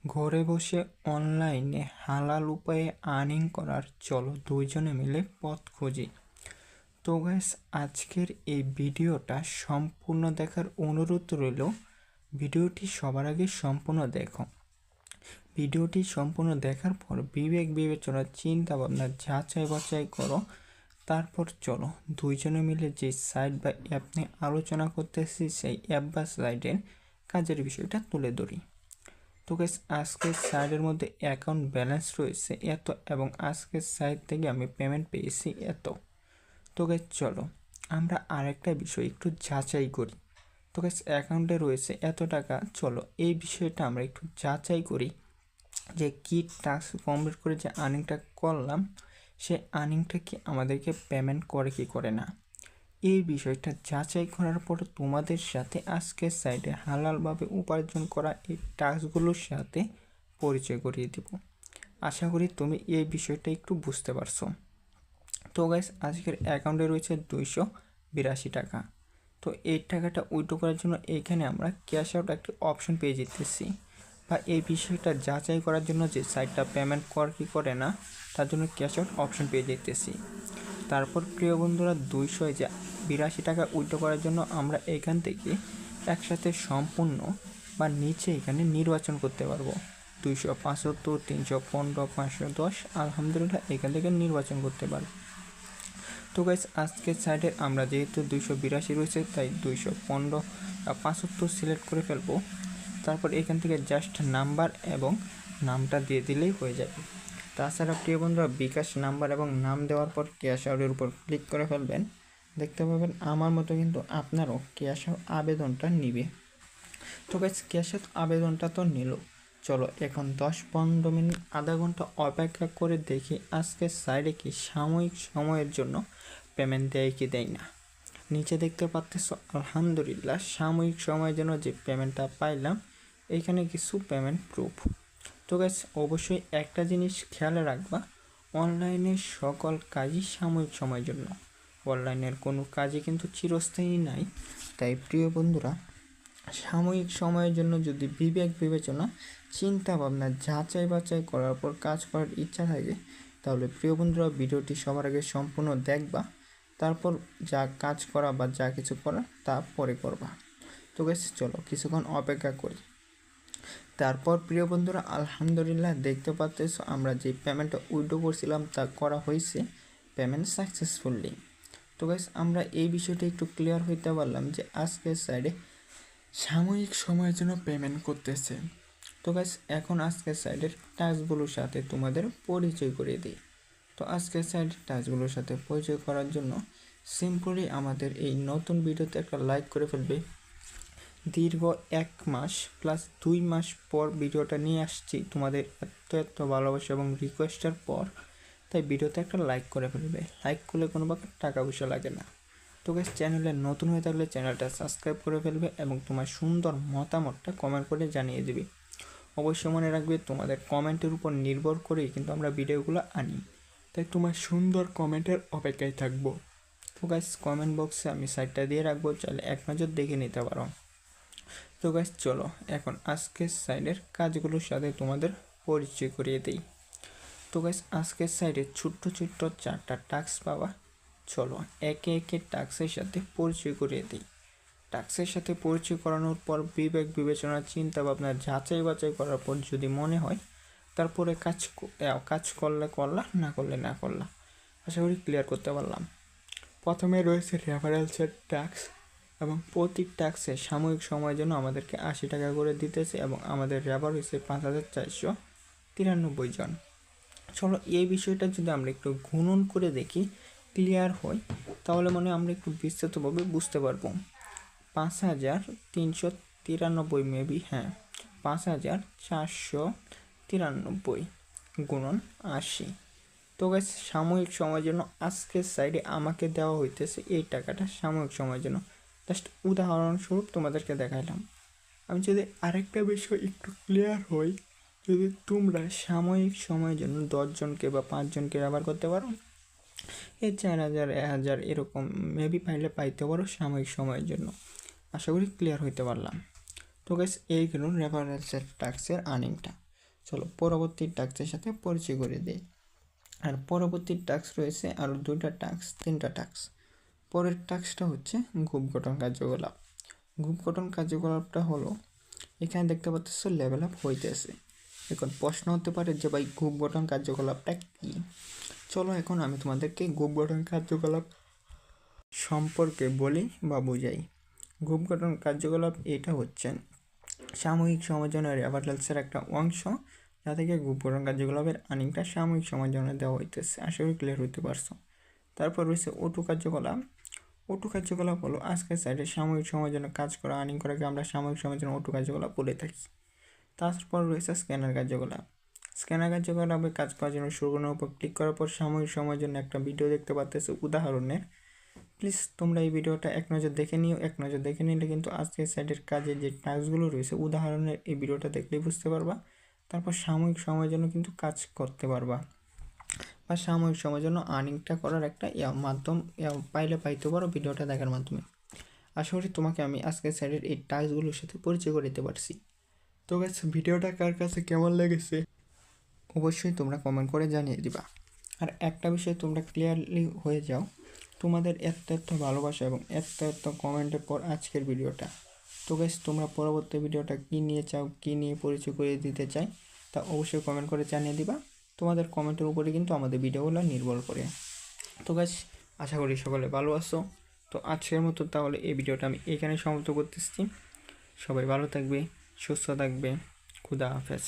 ঘরে বসে অনলাইনে হালাল উপায়ে আর্নিং করার চলো দুইজনে মিলে পথ খুঁজি। তো গাইস, আজকের এই ভিডিওটা সম্পূর্ণ দেখার অনুরোধ রইল। ভিডিওটি সবার আগে সম্পূর্ণ দেখো। ভিডিওটি সম্পূর্ণ দেখার পর বিবেক বিবেচনা চিন্তা ভাবনা যাচাই বাছাই করো। তারপর চলো দুইজনে মিলে যে সাইট বা অ্যাপ নিয়ে আলোচনা করতেছি সেই অ্যাপ বা সাইটের কাজের বিষয়টা তুলে ধরি। তো গাইস, আজকের সাইটের মধ্যে অ্যাকাউন্ট ব্যালেন্স রয়েছে এত এবং আজকের সাইট থেকে আমি পেমেন্ট পেয়েছি এত। তো গাইস চলো আমরা আরেকটা বিষয় একটু যাচাই করি। তো গাইস, অ্যাকাউন্টে রয়েছে এত টাকা, চলো এই বিষয়টা আমরা একটু যাচাই করি যে কি টাস্ক কমপ্লিট করে যে আর্নিংটা করলাম সে আর্নিংটা কি আমাদেরকে পেমেন্ট করে কি করে না। এই বিষয়টা যাচাই করার পর তোমাদের সাথে আজকের সাইটে হালালভাবে উপার্জন করা এই টাস্কগুলোর সাথে পরিচয় করিয়ে দেব। আশা করি তুমি এই বিষয়টা একটু বুঝতে পারছো। তো গাইস, আজকের অ্যাকাউন্টে রয়েছে 282 টাকা। তো এই টাকাটা উইথড্র করার জন্য এইখানে আমরা ক্যাশ আউট একটি অপশন পেয়ে যেতেছি, বা এই বিষয়টা যাচাই করার জন্য যে সাইটটা পেমেন্ট করে কি করে না তার জন্য ক্যাশ আউট অপশন পেয়ে যেতেছি। তারপর প্রিয় বন্ধুরা, 282 টাকা উইথড্র করার জন্য আমরা এখান থেকে একসাথে সম্পূর্ণ বা নিচে এখানে নির্বাচন করতে পারবো 275, 315, 510। আলহামদুলিল্লাহ এখান থেকে নির্বাচন করতে পারবো। তো গাইস, আজকের সাইডে আমরা যেহেতু 282 রয়েছে তাই 215 75 সিলেক্ট করে ফেলবো। তারপর এখান থেকে জাস্ট নাম্বার এবং নামটা দিয়ে দিলেই হয়ে যাবে। তাছাড়া প্রিয় বন্ধুরা, বিকাশ নাম্বার এবং নাম দেওয়ার পর ক্যাশ আউটের উপর ক্লিক করে ফেলবেন। দেখতে পাবেন আমার মতো কিন্তু আপনারও ক্যাশ আউট আবেদনটা নিবে। তো গাইস, ক্যাশ আউট আবেদনটা তো নিল, চলো এখন 10-15 মিনিট আধা ঘন্টা অপেক্ষা করে দেখি আজকের সাইডে কি সাময়িক সময়ের জন্য পেমেন্ট দেয় কি দেয় না। নিচে দেখতে পাচ্ছ আলহামদুলিল্লাহ সাময়িক সময়ের জন্য যে পেমেন্টটা পাইলাম এইখানে কিছু পেমেন্ট প্রুফ। তো গাইস, অবশ্যই একটা জিনিস খেয়াল রাখবা, অনলাইনের সকল কাজই সাময়িক সময়ের জন্য, অনলাইনের কোনো কাজই কিন্তু চিরস্থায়ী নাই। তাই প্রিয় বন্ধুরা, সাময়িক সময়ের জন্য যদি বিবেক বিবেচনা চিন্তা ভাবনা যাচাই বাছাই করার পর কাজ করার ইচ্ছা থাকে তাহলে প্রিয় বন্ধুরা ভিডিওটি সবার আগে সম্পূর্ণ দেখবা। তারপর যা কাজ করা বা যা কিছু করা তা পরে করবা। তো গাইস চলো কিছুক্ষণ অপেক্ষা করি। তারপর প্রিয় বন্ধুরা, আলহামদুলিল্লাহ দেখতে পাচ্ছ আমরা যে পেমেন্টটা উইথড্র করছিলাম তা করা হয়েছে পেমেন্ট সাকসেসফুলি। তো গাইস, আমরা এই বিষয়টা একটু ক্লিয়ার হইতে পারলাম যে আজকের সাইডে সাময়িক সময়ের জন্য পেমেন্ট করতেছে। তো গাইস, এখন আজকের সাইডের টাস্কগুলোর সাথে তোমাদের পরিচয় করিয়ে দিই। তো আজকের সাইডের টাস্কগুলোর সাথে পরিচয় করার জন্য সিম্পলি আমাদের এই নতুন ভিডিওতে একটা লাইক করে ফেলবে। দীর্ঘ 1 মাস প্লাস 2 মাস পর ভিডিওটা নিয়ে আসছি তোমাদের এত ভালোবাসা এবং রিকোয়েস্টের পর, তাই ভিডিওতে একটা লাইক করে ফেলবে। লাইক করলে কোনো প্রকার টাকা পয়সা লাগে না। তো গাইস, চ্যানেলে নতুন হয়ে থাকলে চ্যানেলটা সাবস্ক্রাইব করে ফেলবে এবং তোমার সুন্দর মতামতটা কমেন্ট করে জানিয়ে দেবে। অবশ্যই মনে রাখবে তোমাদের কমেন্টের উপর নির্ভর করেই কিন্তু আমরা ভিডিওগুলো আনি, তাই তোমার সুন্দর কমেন্টের অপেক্ষায় থাকবো। তো গাইস, কমেন্ট বক্সে আমি সাইটটা দিয়ে রাখবো, চাইলে এক নজর দেখে নিতে পারো। তো গাইস চলো এখন আজকের সাইডের কাজগুলোর সাথে তোমাদের পরিচয় করিয়ে দিই। তো গাইস, আজকের সাইডে ছোট্ট 4টা টাস্ক পাওয়া, চলো একে একে টাস্কের সাথে পরিচয় করিয়ে দিই। টাস্কের সাথে পরিচয় করানোর পর বিবেক বিবেচনা চিন্তা ভাবনা যাচাই বাছাই করার পর যদি মনে হয় তারপরে কাজ করলে করলা, না করলে না করলা। আশা করি ক্লিয়ার করতে পারলাম। প্রথমে রয়েছে রেফারেন্সের ট্যাক্স এবং প্রতি ট্যাক্সে সাময়িক সময়ের জন্য আমাদেরকে 80 টাকা করে দিতেছে এবং আমাদের রেফার হয়েছে 5493 জন। চলো এই বিষয়টা যদি আমরা একটু গুণন করে দেখি ক্লিয়ার হয় তাহলে মনে আমরা একটু বিস্তারিতভাবে বুঝতে পারবো। 5393 মেবি, হ্যাঁ 5493 গুণন 80। তো গাইস, সাময়িক সময়ের জন্য আজকের সাইডে আমাকে দেওয়া হইতেছে এই টাকাটা সাময়িক সময়ের জন্য। জাস্ট উদাহরণস্বরূপ তোমাদেরকে দেখাইলাম। আমি যদি আরেকটা বিষয় একটু ক্লিয়ার হই, যদি তোমরা সাময়িক সময়ের জন্য 10 জনকে বা 5 জনকে ব্যবহার করতে পারো, এই 4000 1000 এরকম মেবি পাইতে পারো সাময়িক সময়ের জন্য। আশা করি ক্লিয়ার হইতে পারলাম। তো গাইস, এই গেল রেফারেন্সের ট্যাক্সের আর্নিংটা। চলো পরবর্তী টাস্কের সাথে পরিচয় করে দিই। আর পরবর্তী টাস্ক রয়েছে আরও 2টা টাস্ক, 3টা টাস্ক। পরের টাস্কটা হচ্ছে গ্রুপ গঠন কার্যকলাপ। গ্রুপ গঠন কার্যকলাপটা হলো, এখানে দেখতে পাচ্ছ লেভেল আপ হইতেছে। এখন প্রশ্ন হতে পারে যে ভাই গ্রুপ গঠন কার্যকলাপটা কী? চলো এখন আমি তোমাদেরকে গ্রুপ গঠন কার্যকলাপ সম্পর্কে বলি বা বুঝাই। গ্রুপ গঠন কার্যকলাপ এটা হচ্ছে সাময়িক সমালোচনা রেফারেন্সের একটা অংশ, যা থেকে গ্রুপ গঠন কার্যকলাপের আর্নিংটা সাময়িক সমালোচনা দেওয়া হইতেছে। আশা করি ক্লিয়ার হইতে পারছো। তারপর রয়েছে ওটু কার্যকলাপ। ওটু কার্যকলাপ হলো আজকের সাইডে সাময়িক সময়ের জন্য কাজ করা, আর্নিং করাকে আমরা সাময়িক সময়ের জন্য ওটু কার্যকলাপ বলে থাকি। তারপর রয়েছে স্ক্যানার কার্যকলাপ। স্ক্যানার কার্যকলাপে কাজ করার জন্য শুরুর উপর ক্লিক করার পর সাময়িক সময়ের জন্য একটা ভিডিও দেখতে পাচ্তেছে উদাহরণের। প্লিজ তোমরা এই ভিডিওটা এক নজর দেখে নিও। এক নজর দেখে নিলে কিন্তু আজকের সাইডের কাজে যে টাস্কগুলো রয়েছে উদাহরণের এই ভিডিওটা দেখলেই বুঝতে পারবা। তারপর সাময়িক সময়ের জন্য কিন্তু কাজ করতে পারবা বা সাময়িক সময়ের জন্য আর্নিংটা করার একটা মাধ্যম পাইতে পারো ভিডিওটা দেখার মাধ্যমে। আশা করি তোমাকে আমি আজকের সাইডের এই টাস্কগুলোর সাথে পরিচয় করে দিতে পারছি। তো গাইস, ভিডিওটা কার কাছে কেমন লেগেছে অবশ্যই তোমরা কমেন্ট করে জানিয়ে দিবা। আর একটা বিষয় তোমরা ক্লিয়ারলি হয়ে যাও, তোমাদের এত ভালোবাসা এবং এত কমেন্টের পর আজকের ভিডিওটা। তো গাইস, তোমরা পরবর্তী ভিডিওটা কী নিয়ে চাও, কী নিয়ে পরিচয় করে দিতে চাই, তা অবশ্যই কমেন্ট করে জানিয়ে দিবা। তোমাদের কমেন্টের উপরে কিন্তু আমাদের ভিডিওগুলো নির্ভর করে। তো গাইস, আশা করি সকলে ভালো আছো। তো আজকের মতো তাহলে এই ভিডিওটা আমি এখানে সমাপ্ত করতেছি। সবাই ভালো থাকবে, সুস্থ থাকবে। খুদা হাফেজ।